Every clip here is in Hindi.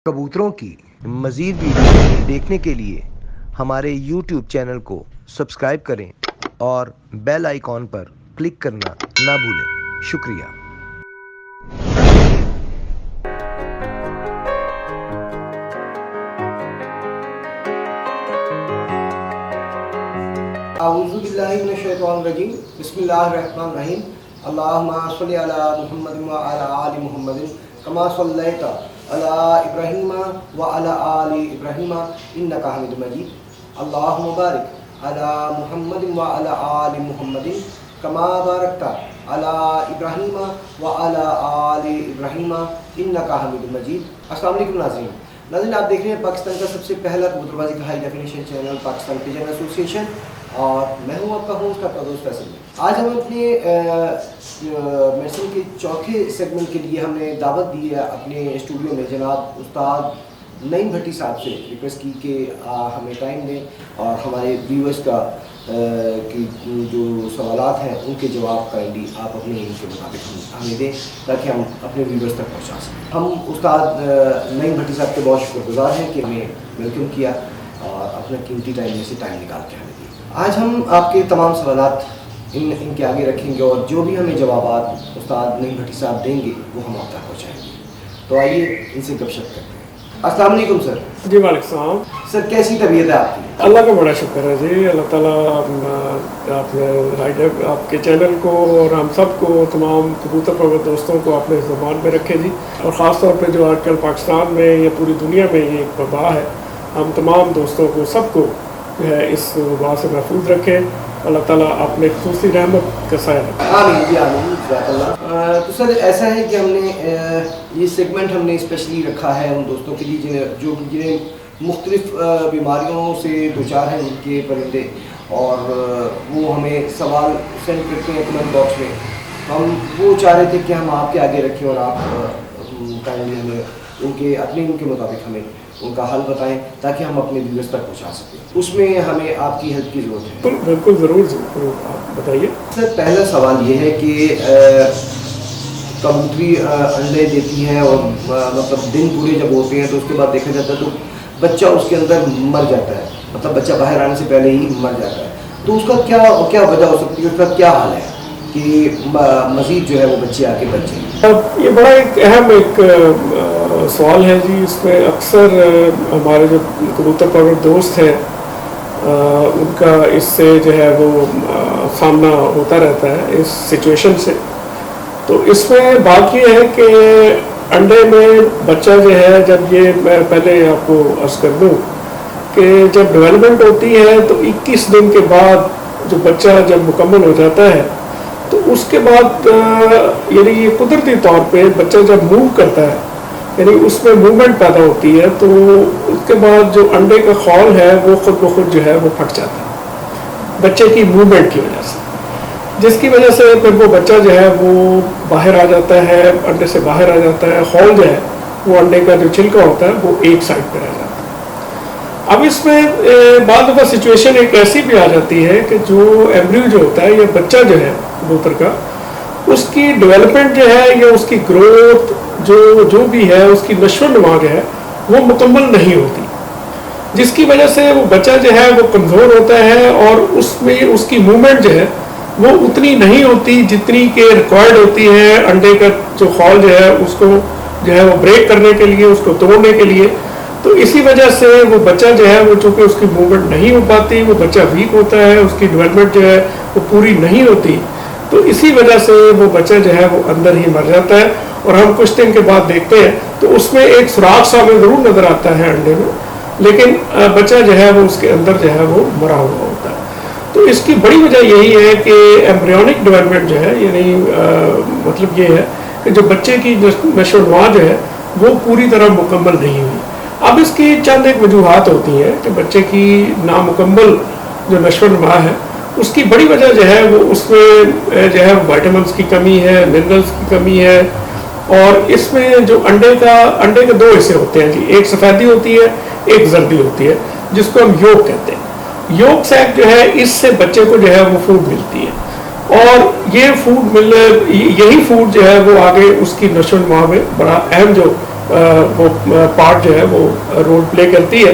कबूतरों की मज़ीद वीडियो देखने के लिए हमारे YouTube चैनल को सब्सक्राइब करें और बेल आइकॉन पर क्लिक करना ना भूलें। शुक्रिया। अऊज़ु बिल्लाहि मिनश शैतानिर रजीम बिस्मिल्लाहिर रहमानिर रहीम अल्लाहुम्मा सल्लि अला मुहम्मद व अला आलि मुहम्मद कमा सल्लैता अला इब्राहीम व अला आलि इब्राहीम इन्नका हमीदुम मजीद अल्लाहुम्मा बारिक अला मुहम्मद व अला आलि मुहम्मद कमा बारकता अला इब्राहीम व अला आलि इब्राहीम इन्नका हमीदुम मजीद। अस्सलाम वालेकुम नाज़रीन, आप देख रहे हैं पाकिस्तान का सबसे पहला कबूतरबाजी का high definition channel Pakistan pigeon association और मैं हूं आपका होस्ट आपका दोस्त फैसल। आज हम अपने मेडिसिन के चौथे सेगमेंट के लिए हमने दावत दी है अपने स्टूडियो में जनाब उस्ताद नईम भट्टी साहब से रिक्वेस्ट की कि हमें टाइम दें और हमारे व्यूअर्स का की जो सवालात हैं उनके जवाब काइंडली आप अपने इनके मुताबिक हमें दें ताकि हम अपने व्यूअर्स तक पहुंचा सकें। हम उस्ताद नईम भट्टी साहब के बहुत शुक्रगुजार हैं कि हमें वेलकम किया और अपना कीमती टाइम में से टाइम निकाल के हमें दिया। आज हम आपके तमाम सवालात इनके आगे रखेंगे और जो भी हमें जवाबात उस्ताद नईम भट्टी साहब देंगे वो हम आप तक पहुँचाएँगे। तो आइए इनसे गपशप करते हैं। अस्सलाम वालेकुम सर। जी वालेकुम सर, कैसी तबीयत है आपकी? अल्लाह का बड़ा शुक्र है जी। अल्लाह ताला आपने आपके चैनल को और हम सबको तमाम कबूतर परवर दोस्तों को अपने ज़ुबान में रखे जी। और ख़ास तौर पे जो आजकल पाकिस्तान में या पूरी दुनिया में ये एक वबा है, हम तमाम दोस्तों को सबको जो है इस वबा से महफूज रखें। अल्लाह ताला अपने खुसूसी रहमत का साया रखें। आमीन जी आमीन। तो सर ऐसा है कि हमने ये सेगमेंट हमने स्पेशली रखा है उन दोस्तों के लिए जिन्हें मुख्तलिफ बीमारियों से दुचार हैं उनके परिंदे, और वो हमें सवाल सेंड करते हैं कमेंट बॉक्स में। हम वो चाह रहे थे कि हम आपके आगे रखें और आप काइंडली हमें उनके मुताबिक हमें उनका हल बताएं ताकि हम अपने व्यूअर्स तक पहुंचा सकें। उसमें हमें आपकी हेल्प की ज़रूरत है। बिल्कुल ज़रूर आप बताइए। सर पहला सवाल ये है कि कबूतरी अंडे देती हैं और मतलब दिन पूरे जब होते हैं तो उसके बाद देखा जाता है तो बच्चा उसके अंदर मर जाता है, मतलब बच्चा बाहर आने से पहले ही मर जाता है। तो उसका क्या वजह हो सकती है, उसका क्या हाल है कि मज़ीद जो है वो बच्चे आके बच जाएं? ये बड़ा एक अहम सवाल है जी। इसमें अक्सर हमारे जो कबूतर परवर दोस्त हैं उनका इससे जो है वो सामना होता रहता है इस सिचुएशन से। तो इसमें बात ये है कि अंडे में बच्चा जो है, जब ये मैं पहले आपको अर्ज कर दूँ कि जब डेवलपमेंट होती है तो 21 दिन के बाद जो बच्चा जब मुकम्मल हो जाता है तो उसके बाद यानी ये कुदरती तौर पे बच्चा जब मूव करता है यानी उसमें मूवमेंट पैदा होती है, तो उसके बाद जो अंडे का खौल है वो खुद ब खुद जो है वो फट जाता है बच्चे की मूवमेंट की वजह से, जिसकी वजह से फिर वो बच्चा जो है वो बाहर आ जाता है, अंडे से बाहर आ जाता है। खौल जो है वो अंडे का जो छिलका होता है वो एक साइड पर रह जाता है। अब इसमें बाद दफ़ा सिचुएशन एक ऐसी भी आ जाती है कि जो एम्ब्रियो जो होता है या बच्चा जो है कबूतर का, उसकी डेवलपमेंट जो है या उसकी ग्रोथ जो भी है, उसकी नशो नुमा जो है वो मुकम्मल नहीं होती, जिसकी वजह से वो बच्चा जो है वो कमज़ोर होता है और उसमें उसकी मूवमेंट जो है वो उतनी नहीं होती जितनी के रिक्वायर्ड होती है अंडे का जो खौल जो है उसको जो है वो ब्रेक करने के लिए, उसको तोड़ने के लिए। तो इसी वजह से वो बच्चा जो है वो चूँकि उसकी मूवमेंट नहीं हो पाती, वो बच्चा वीक होता है, उसकी डेवलपमेंट जो है वो पूरी नहीं होती, तो इसी वजह से वो बच्चा जो है वो अंदर ही मर जाता है। और हम कुछ दिन के बाद देखते हैं तो उसमें एक सुराख सा हमें ज़रूर नज़र आता है अंडे में, लेकिन बच्चा जो है वो उसके अंदर जो है वो मरा हुआ होता है। तो इसकी बड़ी वजह यही है कि एम्ब्रियोनिक डेवलपमेंट जो है यानी मतलब ये है कि जो बच्चे की नशोनुमा जो है वो पूरी तरह मुकम्मल नहीं हुई। अब इसकी चंद एक वजूहात होती हैं कि बच्चे की नामुकम्मल जो नशोनुमा है उसकी बड़ी वजह जो है वो उसमें जो है विटामिन्स की कमी है, मिनरल्स की कमी है। और इसमें जो अंडे के दो हिस्से होते हैं जी, एक सफ़ेदी होती है, एक जर्दी होती है, जिसको हम योग कहते हैं। योग सैक जो है इससे बच्चे को जो है वो फूड मिलती है और यही फूड जो है वो आगे उसकी नशोनुमा में बड़ा अहम जो वो पार्ट जो है वो रोल प्ले करती है।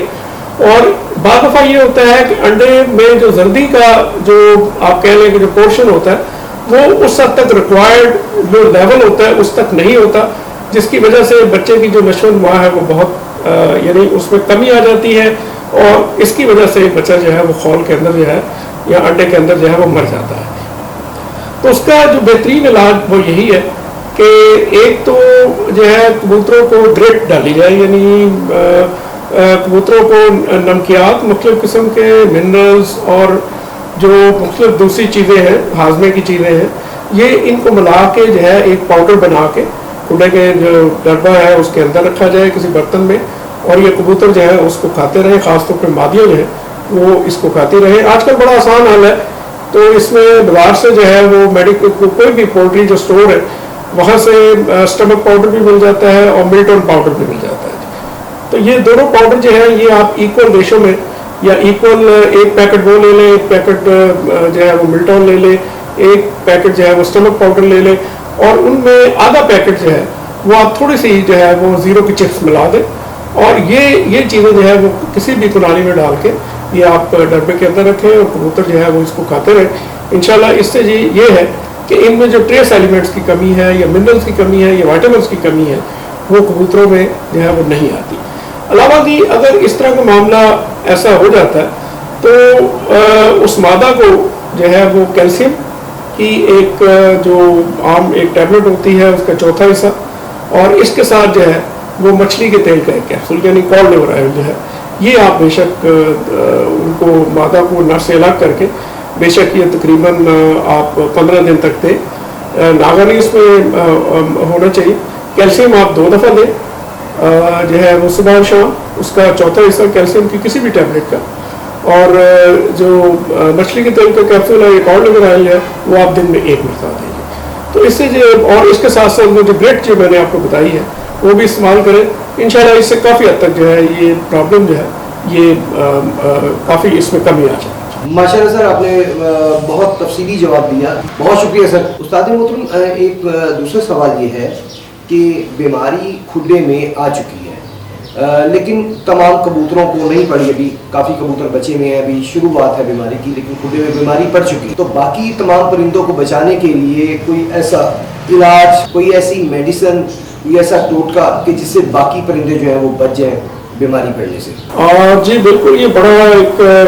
और बाद दफ़ा ये होता है कि अंडे में जो जर्दी का जो आप कह लें कि जो पोर्शन होता है वो उस हद तक रिक्वायर्ड जो लेवल होता है उस तक नहीं होता, जिसकी वजह से बच्चे की जो नशो-नुमा है वो बहुत यानी उसमें कमी आ जाती है, और इसकी वजह से बच्चा जो है वो खौल के अंदर जो है या अंडे के अंदर जो है वो मर जाता है। तो उसका जो बेहतरीन इलाज वो यही है कि एक तो जो है कबूतरों को ग्रेट डाली जाए, यानी कबूतरों को नमकियात मुख्तलिफ किस्म के मिनरल्स और जो मुख्तलिफ दूसरी चीज़ें हैं, हाजमे की चीज़ें हैं, ये इनको मिला के जो है एक पाउडर बना के कुड़े के जो डब्बा है उसके अंदर रखा जाए किसी बर्तन में, और ये कबूतर जो है उसको खाते रहें, ख़ासतौर पर मादियाँ जो है वो इसको खाती रहें। आजकल बड़ा आसान हाल है, तो इसमें बाजार से जो है वो मेडिकल कोई भी पोल्ट्री जो स्टोर है वहाँ से स्टमक पाउडर भी मिल जाता है और मिल्टन पाउडर भी मिल जाता है। तो ये दोनों पाउडर जो है ये आप इक्वल रेशो में या इक्वल एक पैकेट वो ले लें, एक पैकेट जो है वो मिल्टन ले लें, एक पैकेट जो है वो स्टमक पाउडर ले लें, और उनमें आधा पैकेट जो है वो आप थोड़ी सी जो है वो ज़ीरो की चिप्स मिला दें, और ये चीज़ें जो है वो किसी भी कुनाली में डाल के ये आप डब्बे के अंदर रखें और कबूतर जो है वो इसको खाते रहें। इंशाल्लाह इससे ये है कि इनमें जो ट्रेस एलिमेंट्स की कमी है या मिनरल्स की कमी है या वाइटामिन्स की कमी है वो कबूतरों में जो है वो नहीं आती। अलावा की अगर इस तरह का मामला ऐसा हो जाता है तो उस मादा को जो है वो कैल्शियम की एक जो आम एक टैबलेट होती है उसका चौथा हिस्सा, और इसके साथ जो है वो मछली के तेल का एक कैप्सूल यानी कॉड लिवर ऑयल जो है ये आप बेशक उनको मादा को नर से अलग करके बेशक ये तकरीबन आप 15 दिन तक दें। नागानी इसमें होना चाहिए। कैल्शियम आप 2 दफ़ा दें जो है वो सुबह और शाम, उसका चौथा हिस्सा कैल्शियम की किसी भी टैबलेट का, और जो मछली के तेल का कैप्सूल है एक और लिवर ऑयल है वो आप दिन में 1 मरतबा देंगे। तो इससे जो और इसके साथ साथ वो जो ग्रेट जो मैंने आपको बताई है वो भी इस्तेमाल करें। इंशाल्लाह इससे काफ़ी हद तक जो है ये प्रॉब्लम जो है ये काफ़ी इसमें कमी आ जाए। माशाल्लाह सर, आपने बहुत तफसीली जवाब दिया, बहुत शुक्रिया सर। उस्ताद मोहतरम, एक दूसरा सवाल ये है कि बीमारी खुडे में आ चुकी है, लेकिन तमाम कबूतरों को नहीं पड़ी, अभी काफ़ी कबूतर बचे हुए हैं, अभी शुरुआत है बीमारी की, लेकिन खुडे में बीमारी पड़ चुकी है। तो बाकी तमाम परिंदों को बचाने के लिए कोई ऐसा इलाज, कोई ऐसी मेडिसिन, कोई ऐसा टोटका कि जिससे बाकी परिंदे जो हैं वो बच जाएँ बीमारी फैलने से? जी बिल्कुल, ये बड़ा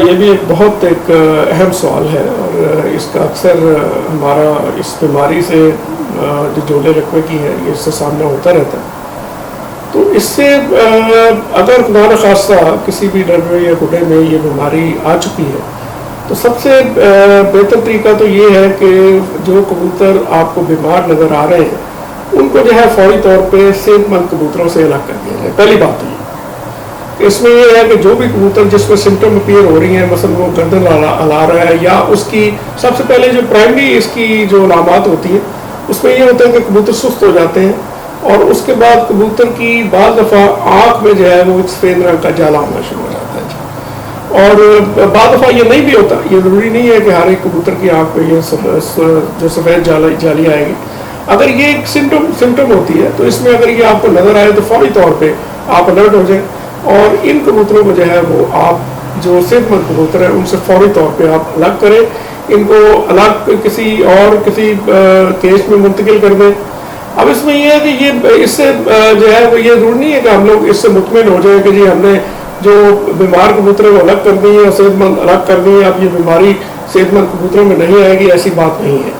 ये भी एक बहुत एक अहम सवाल है, और इसका अक्सर हमारा इस बीमारी से जो जोले रकबे की है ये इससे सामना होता रहता है। तो इससे अगर खुदा न खास्ता किसी भी डब्बे या खुडे में ये बीमारी आ चुकी है तो सबसे बेहतर तरीका तो ये है कि जो कबूतर आपको बीमार नज़र आ रहे हैं उनको जो है फौरी तौर पे सेहतमंद कबूतरों से अलग कर दिया जाए। पहली बात तो इसमें यह है कि जो भी कबूतर जिसमें सिम्टम अपीयर हो रही हैं, मसलन वो गर्दन अला रहा है, या उसकी सबसे पहले जो प्राइमरी इसकी जो अलामात होती है उसमें ये होता है कि कबूतर सुस्त हो जाते हैं, और उसके बाद कबूतर की बाज़ दफ़ा आँख में जो है वो सफ़ेद रंग का जाला होना शुरू हो जाता है। और बाज़ दफ़ा ये नहीं भी होता, ये ज़रूरी नहीं है कि हर एक कबूतर की आँख में ये जो सफ़ेद जाली आएगी। अगर ये एक सिम्टम होती है तो इसमें अगर ये आपको नज़र आए तो फौरी तौर पर आप अलर्ट हो जाए, और इन कबूतरों को जो है वो आप जो सेहतमंद कबूतर हैं उनसे फौरी तौर पे आप अलग करें, इनको अलग किसी केस में मुंतकिल कर दें। अब इसमें यह है कि ये इससे जो है वो ये जरूरी नहीं है कि हम लोग इससे मुतमिन हो जाए कि जी हमने जो बीमार कबूतर को अलग कर दी है, सेहतमंद अलग कर दी है, अब ये बीमारी सेहतमंद कबूतरों में नहीं आएगी, ऐसी बात नहीं है।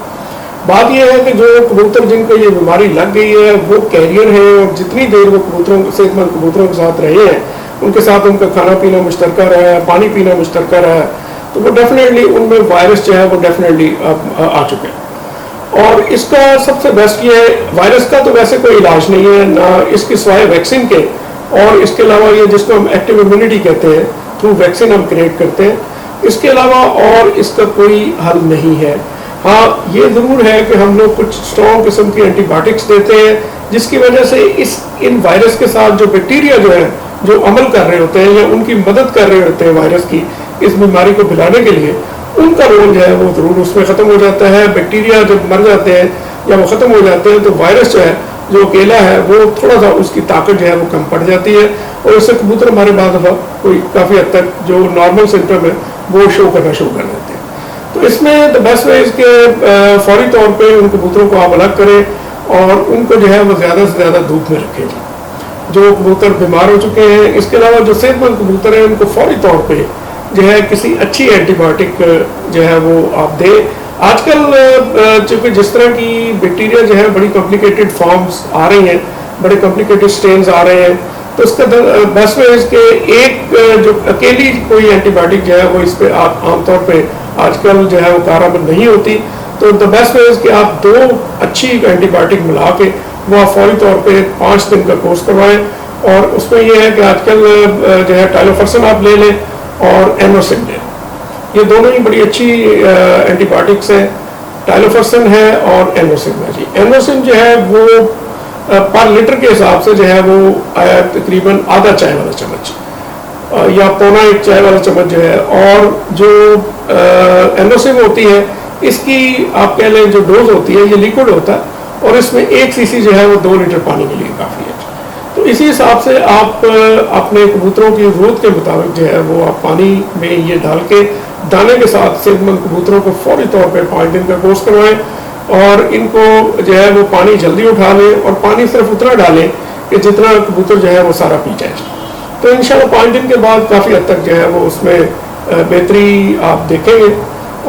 बात यह है कि जो कबूतर जिनको ये बीमारी लग गई है वो कैरियर है, और जितनी देर वो सेहतमंद कबूतरों के साथ रहे हैं, उनके साथ उनका खाना पीना मुश्तरका रहा है, पानी पीना मुश्तरका रहा है, तो वो डेफिनेटली उनमें वायरस जो है वो डेफिनेटली आ चुके हैं। और इसका सबसे बेस्ट ये है, वायरस का तो वैसे कोई इलाज नहीं है ना इसके सिवाय वैक्सीन के, और इसके अलावा ये जिसको हम एक्टिव इम्यूनिटी कहते हैं, थ्रू वैक्सीन हम क्रिएट करते हैं, इसके अलावा और इसका कोई हल नहीं है। हाँ, ये ज़रूर है कि हम लोग कुछ स्ट्रॉन्ग किस्म की एंटीबायोटिक्स देते हैं, जिसकी वजह से इन वायरस के साथ जो बैक्टीरिया जो है जो अमल कर रहे होते हैं या उनकी मदद कर रहे होते हैं वायरस की इस बीमारी को फैलाने के लिए, उनका रोल जो है वो ज़रूर उसमें ख़त्म हो जाता है। बैक्टीरिया जब मर जाते हैं या वो ख़त्म हो जाते हैं तो वायरस जो है जो अकेला है वो थोड़ा सा उसकी ताकत जो है वो कम पड़ जाती है, और इससे कबूतर हमारे बाद दफ़ा कोई काफ़ी हद तक जो नॉर्मल सिम्टम है वो शो करना शुरू कर देते हैं। तो इसमें द बेस्ट वे इसके फौरी तौर पे उन कबूतरों को आप अलग करें और उनको जो है वो ज़्यादा से ज़्यादा धूप में रखें जी, जो कबूतर बीमार हो चुके हैं। इसके अलावा जो सेहतमंद कबूतर हैं उनको फौरी तौर पे जो है किसी अच्छी एंटीबायोटिक जो है वो आप दें। आजकल चूँकि जिस तरह की बैक्टीरिया जो है बड़ी कॉम्प्लिकेटेड फॉर्म्स आ रही हैं, बड़े कॉम्प्लिकेटेड स्ट्रेन्स आ रहे हैं, तो इसका बेस्ट वे इसके एक जो अकेली कोई एंटीबायोटिक जो है वो इस पर आप आमतौर पे आजकल जो है वो कारगर नहीं होती। तो द बेस्ट वे कि आप 2 अच्छी एंटीबायोटिक मिला के वो आप फौरी तौर पे 5 दिन का कोर्स करवाएं, और उसमें यह है कि आजकल जो है टाइलोफर्सन आप ले लें और एनोसिन लें। ये दोनों ही बड़ी अच्छी एंटीबायोटिक्स हैं, टाइलोफर्सन है और एनोसिन है जी। एनोसिन जो है वो पर लीटर के हिसाब से जो है वो आया तकरीबन आधा चाय वाला चम्मच या पौना 1 चाय वाला चम्मच जो है, और जो एनोसिन होती है इसकी आप कह लें जो डोज होती है ये लिक्विड होता है, और इसमें 1 सीसी जो है वो 2 लीटर पानी के लिए काफ़ी है। तो इसी हिसाब से आप अपने कबूतरों की ज़रूरत के मुताबिक जो है वो आप पानी में ये डाल के दाने के साथ सेहतमंद कबूतरों को फौरी तौर पे 5 दिन का कोर्स करवाएं, और इनको जो है वो पानी जल्दी उठा लें, और पानी सिर्फ उतना डालें कि जितना कबूतर जो है वो सारा पी जाए। तो इंशाल्लाह 5 दिन के बाद काफ़ी हद तक जो है वो उसमें बेहतरी आप देखेंगे।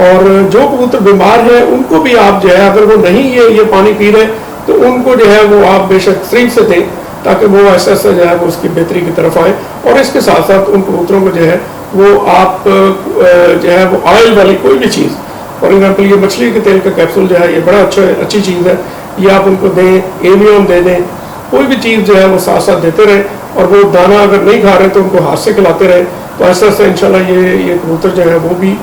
और जो कबूतर बीमार है उनको भी आप जो है अगर वो नहीं ये पानी पी रहे तो उनको जो है वो आप बेशक सिरिंज से दें, ताकि वो ऐसा ऐसा जो है वो उसकी बेहतरी की तरफ आए। और इसके साथ साथ उन कबूतरों को जो है वो आप जो है वो ऑयल वाली कोई भी चीज़, फॉर एग्जाम्पल ये मछली के तेल का कैप्सूल जो है ये बड़ा अच्छी चीज़ है, ये आप उनको दें, एमियम दे दें, कोई भी चीज़ जो है वो साथ साथ देते रहें। और वो दाना अगर नहीं खा रहे तो उनको हाथ से खिलाते रहें, तो ऐसा ऐसा इंशाल्लाह ये कबूतर जो है वो भी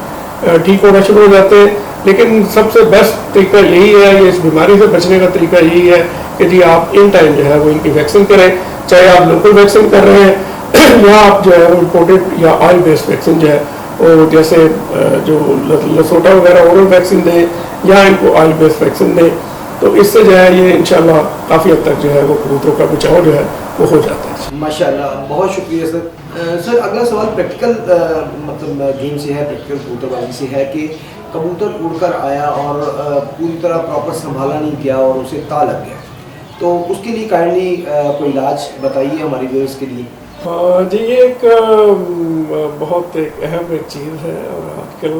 ठीक होना शुरू हो जाते हैं। लेकिन सबसे बेस्ट तरीका यही है, ये इस बीमारी से बचने का तरीका यही है कि जी आप इन टाइम जो है वो इनकी वैक्सीन करें, चाहे आप लोकल वैक्सीन कर रहे हैं या आप जो है वो इम्पोर्टेड या ऑयल बेस्ड वैक्सीन जो है वो जैसे जो लसोटा वगैरह ओरल वैक्सीन दें या इनको ऑयल बेस्ड वैक्सीन दें, तो इससे जो है ये इंशाल्लाह काफ़ी हद तक जो है वो कबूतरों का बचाव जो है वो हो जाता है। माशाल्लाह, बहुत शुक्रिया सर। सर अगला सवाल प्रैक्टिकल मतलब गेम से है, प्रैक्टिकल कबूतरबाजी से है कि कबूतर उड़कर आया और पूरी तरह प्रॉपर संभाला नहीं गया और उसे ता लग गया, तो उसके लिए काइंडली कोई इलाज बताइए हमारी व्यूअर्स के लिए। जी ये एक बहुत एक अहम एक चीज़ है, और आजकल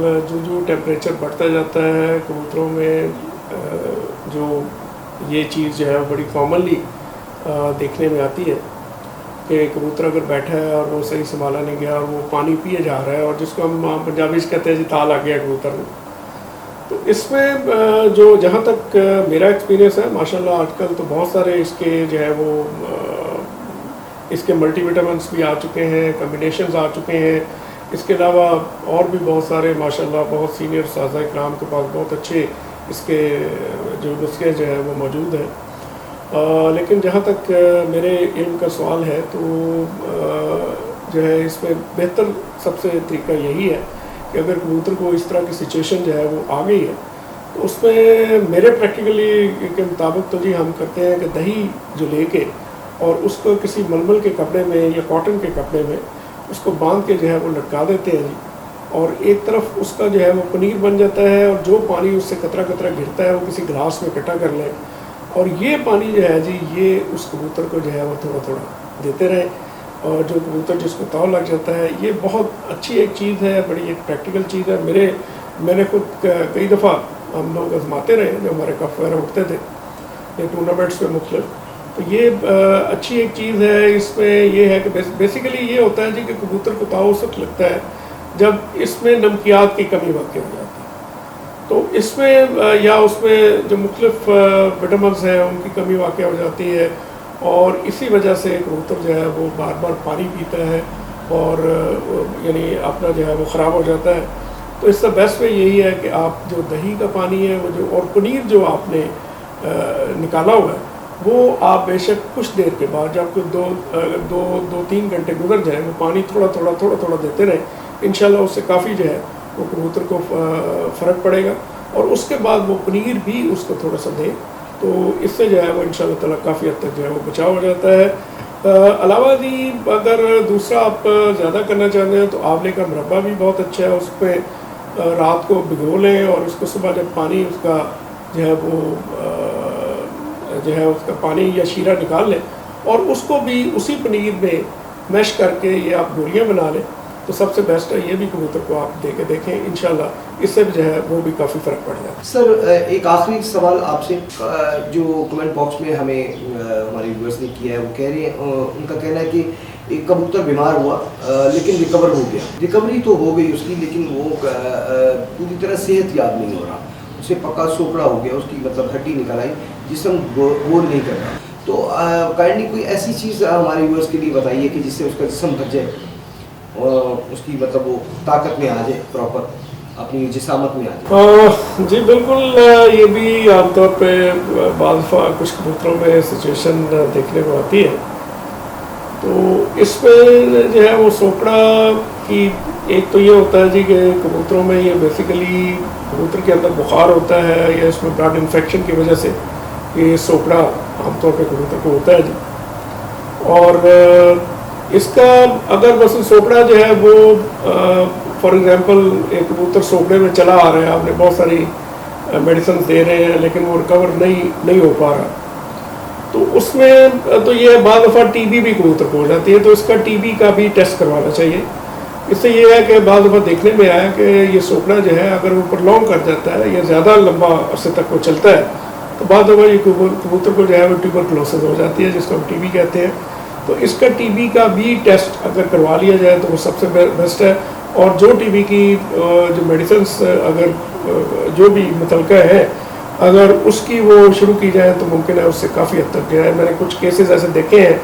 जो टेम्परेचर बढ़ता जाता है कबूतरों में जो ये चीज़ जो है बड़ी कॉमनली देखने में आती है कि कबूतर अगर बैठा है और वो सही संभाला नहीं गया और वो पानी पिए जा रहा है, और जिसको हम पंजाबी से कहते हैं जी ताल आ गया कबूतर में। तो इसमें जो जहाँ तक मेरा एक्सपीरियंस है माशाल्लाह आजकल तो बहुत सारे इसके जो है वो इसके मल्टीविटामिन्स भी आ चुके हैं, कम्बिनेशंस आ चुके हैं। इसके अलावा और भी बहुत सारे माशाल्लाह बहुत सीनियर उस्ताद इकराम के पास बहुत अच्छे इसके जो नुस्खे जो है वो मौजूद हैं। लेकिन जहाँ तक मेरे इल्म का सवाल है तो जो है इसमें बेहतर सबसे तरीका यही है कि अगर कबूतर को इस तरह की सिचुएशन जो है वो आ गई है तो उसमें मेरे प्रैक्टिकली के मुताबिक तो जी हम करते हैं कि दही जो लेके और उसको किसी मलमल के कपड़े में या कॉटन के कपड़े में उसको बांध के जो है वो लटका देते हैं जी, और एक तरफ उसका जो है वो पनीर बन जाता है, और जो पानी उससे कतरा कतरा गिरता है वो किसी गिलास में इकट्ठा कर लें, और ये पानी जो है जी ये उस कबूतर को जो है वो थोड़ा थोड़ा देते रहें। और जो कबूतर जिसको ताव लग जाता है ये बहुत अच्छी एक चीज़ है, बड़ी एक प्रैक्टिकल चीज़ है। मैंने खुद कई दफ़ा हम लोग आजमाते रहे जो हमारे कप वगैरह उठते थे ये टूर्नामेंट्स में मुख्तलिफ, तो ये अच्छी एक चीज़ है। इसमें ये है कि बेसिकली ये होता है जी कि कबूतर को ताव उस वक्त लगता है जब इसमें नमकियात की कमी वाक़ई हो जाती है, तो इसमें या उसमें जो मुख्तलिफ विटामिन्स हैं उनकी कमी वाक़ई हो जाती है, और इसी वजह से कबूतर जो है वो बार बार पानी पीता है और यानी अपना जो है वो ख़राब हो जाता है। तो इसका बेस्ट वे यही है कि आप जो दही का पानी है वो जो और पनीर जो आपने निकाला हुआ है वो आप बेशक कुछ देर के बाद जब आपको दो तीन घंटे गुजर जाए वो पानी थोड़ा थोड़ा देते रहें, इंशाल्लाह उससे काफ़ी जो है वो कबूतर को फ़र्क पड़ेगा। और उसके बाद वो पनीर भी उसको थोड़ा सा दें तो इससे जो है वो इंशाल्लाह ताला काफ़ी हद तक जो है वो बचाव हो जाता है। अलावा जी अगर दूसरा आप ज़्यादा करना चाहते हैं तो आंवले का मुरब्बा भी बहुत अच्छा है, उस पर रात को भिगो लें और उसको सुबह जब पानी उसका जो है वो जो है उसका पानी या शीरा निकाल लें और उसको भी उसी पनीर में मैश करके ये आप गोलियाँ बना लें तो सबसे बेस्ट है। ये भी कबूतर को आप दे के देखें, इंशाल्लाह इससे भी जो है वो भी काफ़ी फ़र्क पड़ जाए। सर एक आखिरी सवाल आपसे, जो कमेंट बॉक्स में हमें हमारे व्यूअर्स ने किया है वो कह रहे हैं, उनका कहना है कि एक कबूतर बीमार हुआ लेकिन रिकवर हो गया, रिकवरी तो हो गई उसकी लेकिन वो पूरी तरह सेहत याद नहीं हो रहा, उसे पक्का सोकड़ा हो गया, उसकी मतलब हड्डी निकल आई, जिसम गोल नहीं कर रहा। तो काइंडली कोई ऐसी चीज़ हमारे व्यूअर्स के लिए बताइए कि जिससे उसका जिसम भर जाए और उसकी मतलब वो ताकत में आ जाए, प्रॉपर अपनी जिसामत में आ जाए। जी बिल्कुल, ये भी आमतौर पे बाज़ कुछ कबूतरों में सिचुएशन देखने को आती है। तो इसमें जो है वो सोकड़ा की एक तो ये होता है जी कि कबूतरों में ये बेसिकली कबूतर के अंदर बुखार होता है या इसमें ब्लड इन्फेक्शन की वजह से ये सोकड़ा आमतौर पे कबूतर को होता है जी। और इसका अगर बस सोकड़ा जो है वो फॉर एग्जांपल एक कबूतर सोकड़े में चला आ रहा है, आपने बहुत सारी मेडिसिन दे रहे हैं लेकिन वो रिकवर नहीं हो पा रहा, तो उसमें तो ये बाद दफ़ा टीबी भी कबूतर को हो जाती है, तो इसका टीबी का भी टेस्ट करवाना चाहिए। इससे ये है कि बाद दफ़ा देखने में आया कि ये सोकड़ा जो है अगर वो प्रलॉन्ग कर जाता है या ज़्यादा लंबा अरसे तक वो चलता है तो बाद दफ़ा ये कबूतर को जो है वो ट्यूबरकुलोसिस हो जाती है, जिसको हम टीबी कहते हैं। तो इसका टीबी का भी टेस्ट अगर करवा लिया जाए तो वो सबसे बेस्ट है। और जो टीबी की जो मेडिसिन अगर जो भी मुतलका है अगर उसकी वो शुरू की जाए तो मुमकिन है उससे काफ़ी हद तक जो है, मैंने कुछ केसेस ऐसे देखे हैं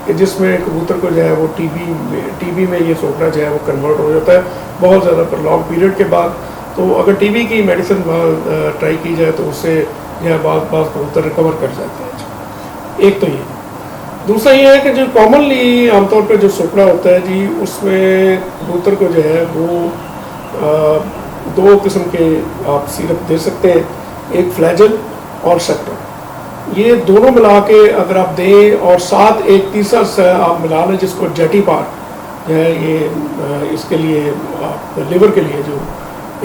कि जिसमें कबूतर को जो है वो टीबी में ये सोकड़ा जो है वो कन्वर्ट हो जाता है बहुत ज़्यादा पर लॉन्ग पीरियड के बाद। तो अगर टीबी की मेडिसिन ट्राई की जाए तो उससे जो है बाज़ कबूतर रिकवर कर जाते हैं। एक तो ये, दूसरा ये है कि जो कॉमनली आमतौर पे जो सोकड़ा होता है जी उसमें कबूतर को जो है वो दो किस्म के आप सिरप दे सकते हैं, एक फ्लैजल और सेक्टर, ये दोनों मिला के अगर आप दें और साथ एक तीसरा आप मिला लें जिसको जेटी पार जो है ये इसके लिए लिवर के लिए जो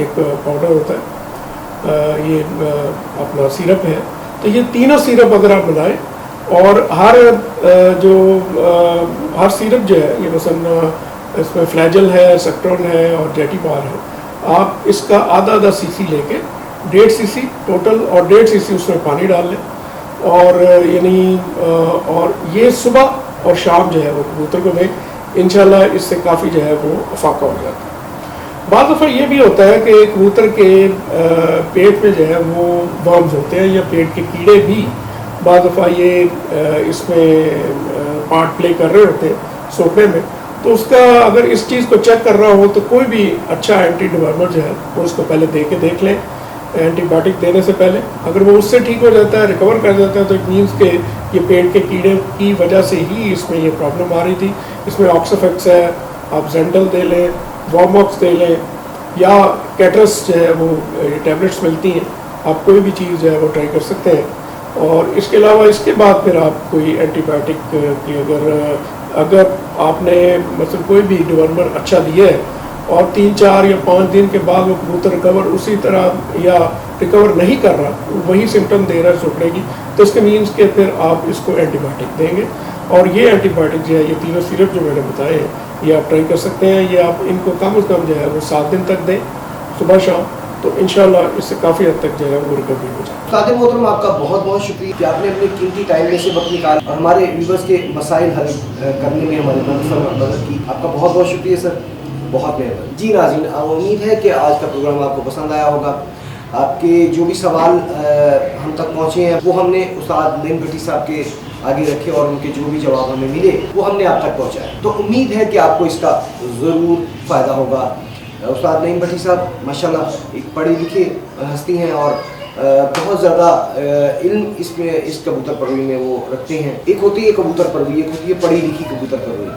एक पाउडर होता है ये अपना सिरप है, तो ये तीनों सिरप अगर आप मिलाएं और हर सिरप जो है ये मसलन इसमें फ्लैजल है, सेक्ट्रॉन है और जेटी पार है, आप इसका आधा सीसी लेके 1.5 सीसी टोटल और 1.5 सीसी उसमें पानी डाल लें और यानी और ये सुबह और शाम जो है वो कबूतर को दें, इंशाल्लाह इससे काफ़ी जो है वो अफाका हो जाता है। बाद दफ़ा ये भी होता है कि कबूतर के पेट में जो है वो वर्म्स होते हैं या पेट के कीड़े भी बाद दफ़ा ये इसमें पार्ट प्ले कर रहे होते हैं सोकड़े में, तो उसका अगर इस चीज़ को चेक कर रहा हो तो कोई भी अच्छा एंटी डिवर्मर जो है वो उसको पहले दे के देख लें एंटीबायोटिक देने से पहले। अगर वो उससे ठीक हो जाता है, रिकवर कर जाता है, तो इट मीन्स के ये पेट के कीड़े की वजह से ही इसमें ये प्रॉब्लम आ रही थी। इसमें ऑक्सोफेक्स है, आप जेंटल दे लें, वॉर्मॉक्स दे लें या कैटरस जो है वो टैबलेट्स मिलती हैं, आप कोई भी चीज़ जो है वो ट्राई कर सकते हैं। और इसके अलावा इसके बाद फिर आप कोई एंटीबायोटिक की अगर आपने मतलब कोई भी डिवर्मर अच्छा दिया है और 3, 4 या 5 दिन के बाद वो कबूतर रिकवर उसी तरह या रिकवर नहीं कर रहा, वही सिम्टम दे रहा है सोकड़े की, तो इसके मीन्स के फिर आप इसको एंटीबायोटिक देंगे। और ये एंटीबायोटिक जो है ये तीनों सिरप जो मैंने बताए हैं ये आप ट्राई कर सकते हैं। ये आप इनको कम से कम जो है वो 7 दिन तक दें सुबह शाम, तो इंशाल्लाह इससे काफ़ी हद तक जो है वो रिकवरी हो जाए। उस्ताद मोहतरम आपका बहुत बहुत शुक्रिया कि आपने अपने कीमती टाइम में से वक्त निकाला और हमारे व्यूवर्स के मसाइल हल करने में हमारी मदद की। आपका बहुत बहुत शुक्रिया सर, बहुत मेहरबानी। जी नाज़रीन, उम्मीद है कि आज का प्रोग्राम आपको पसंद आया होगा। आपके जो भी सवाल हम तक पहुँचे हैं वो हमने उस्ताद नईम भट्टी साहब के आगे रखे और उनके जो भी जवाब हमें मिले वो हमने आप तक पहुँचाए। तो उम्मीद है कि आपको इसका ज़रूर फ़ायदा होगा। उस्ताद नईम भट्टी साहब माशाल्लाह एक पढ़ी लिखी हस्ती हैं और बहुत ज़्यादा इल्म इसमें इस कबूतर परवरी में वो रखते हैं। एक होती है कबूतर परवरी, एक होती है पढ़ी लिखी कबूतर परवरी।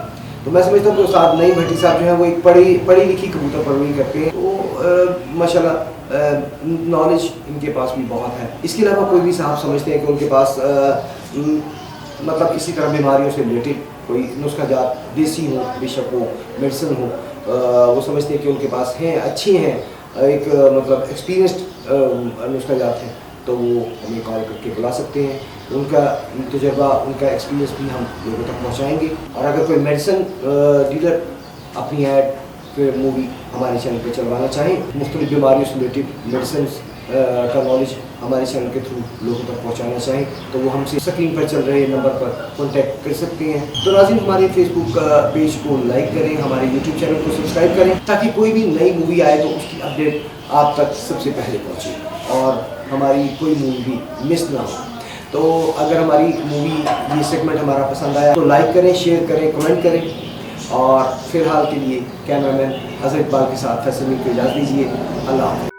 तो मैं समझता हूँ कि उस्ताद नईम भट्टी साहब जो है वो एक पढ़ी लिखी कबूतर परवरी करते हैं। तो माशाल्लाह नॉलेज इनके पास भी बहुत है। इसके अलावा कोई भी साहब समझते हैं कि उनके पास मतलब इसी तरह बीमारियों से रिलेटेड कोई नुस्खा जात देसी हो, बेशक वो मेडिसिन हो, वो समझते हैं कि उनके पास हैं, अच्छी हैं, एक मतलब एक्सपीरियंस्ड नुस्खा जात हैं, तो वो हमें कॉल करके बुला सकते हैं। उनका तजुर्बा, उनका एक्सपीरियंस भी हम लोगों तक पहुँचाएँगे। और अगर कोई मेडिसिन डीलर अपनी ऐड फिर मूवी हमारे चैनल पे चलवाना चाहें, मुख्तलिफ बीमारियों से रिलेटेड मेडिसिन का नॉलेज हमारे चैनल के थ्रू लोगों तक पहुंचाना चाहें, तो वो हमसे स्क्रीन पर चल रहे नंबर पर कॉन्टैक्ट कर सकते हैं। तो नाज़रीन, हमारे फेसबुक पेज को लाइक करें, हमारे यूट्यूब चैनल को सब्सक्राइब करें, ताकि कोई भी नई मूवी आए तो उसकी अपडेट आप तक सबसे पहले पहुँचे और हमारी कोई मूवी भी मिस ना हो। तो अगर हमारी मूवी, ये सेगमेंट हमारा पसंद आया तो लाइक करें, शेयर करें, कमेंट करें। और फ़िलहाल के लिए कैमरामैन अज़हर इकबाल के साथ फैसल को इजाज़त दीजिए। अल्लाह हाफ़िज़।